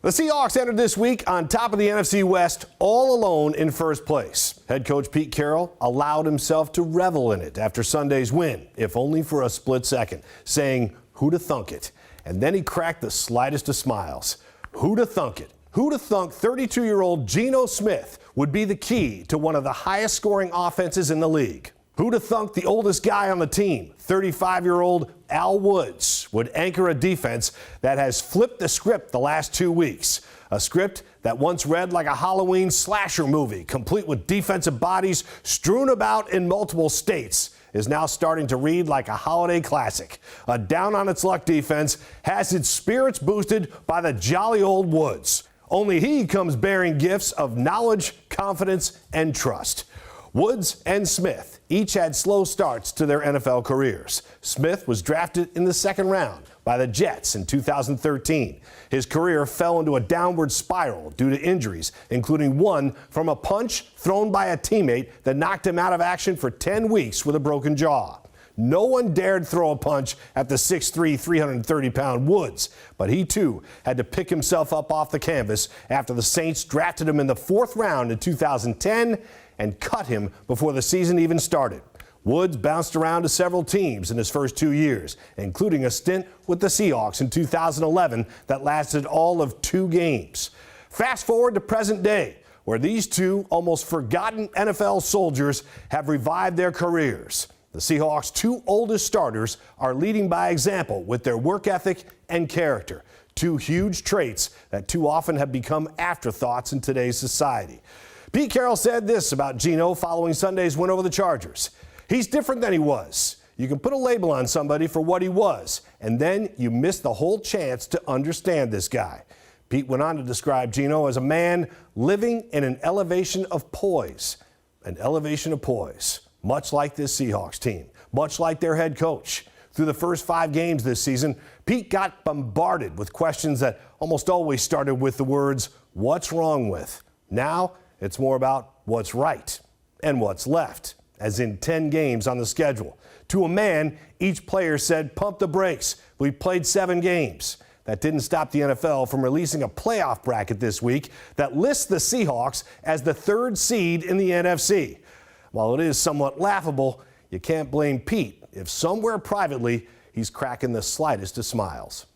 The Seahawks entered this week on top of the NFC West all alone in first place. Head coach Pete Carroll allowed himself to revel in it after Sunday's win, if only for a split second, saying, "Who'da thunk it?" And then he cracked the slightest of smiles. Who'da thunk it? Who'da thunk 32-year-old Geno Smith would be the key to one of the highest scoring offenses in the league? Who'da thunk the oldest guy on the team, 35-year-old Al Woods, would anchor a defense that has flipped the script the last 2 weeks? A script that once read like a Halloween slasher movie, complete with defensive bodies strewn about in multiple states, is now starting to read like a holiday classic. A down-on-its-luck defense has its spirits boosted by the jolly old Woods. Only he comes bearing gifts of knowledge, confidence, and trust. Woods and Smith each had slow starts to their NFL careers. Smith was drafted in the second round by the Jets in 2013. His career fell into a downward spiral due to injuries, including one from a punch thrown by a teammate that knocked him out of action for 10 weeks with a broken jaw. No one dared throw a punch at the 6'3", 330-pound Woods, but he too had to pick himself up off the canvas after the Saints drafted him in the fourth round in 2010 and cut him before the season even started. Woods bounced around to several teams in his first 2 years, including a stint with the Seahawks in 2011 that lasted all of 2 games. Fast forward to present day, where these two almost forgotten NFL soldiers have revived their careers. The Seahawks' 2 oldest starters are leading by example with their work ethic and character, 2 huge traits that too often have become afterthoughts in today's society. Pete Carroll said this about Geno following Sunday's win over the Chargers. He's different than he was. You can put a label on somebody for what he was, and then you miss the whole chance to understand this guy. Pete went on to describe Geno as a man living in an elevation of poise. An elevation of poise, much like this Seahawks team, much like their head coach. Through the first 5 games this season, Pete got bombarded with questions that almost always started with the words, "What's wrong with?" Now, it's more about what's right and what's left, as in 10 games on the schedule. To a man, each player said, "Pump the brakes. We played 7 games." That didn't stop the NFL from releasing a playoff bracket this week that lists the Seahawks as the 3rd seed in the NFC. While it is somewhat laughable, you can't blame Pete if somewhere privately he's cracking the slightest of smiles.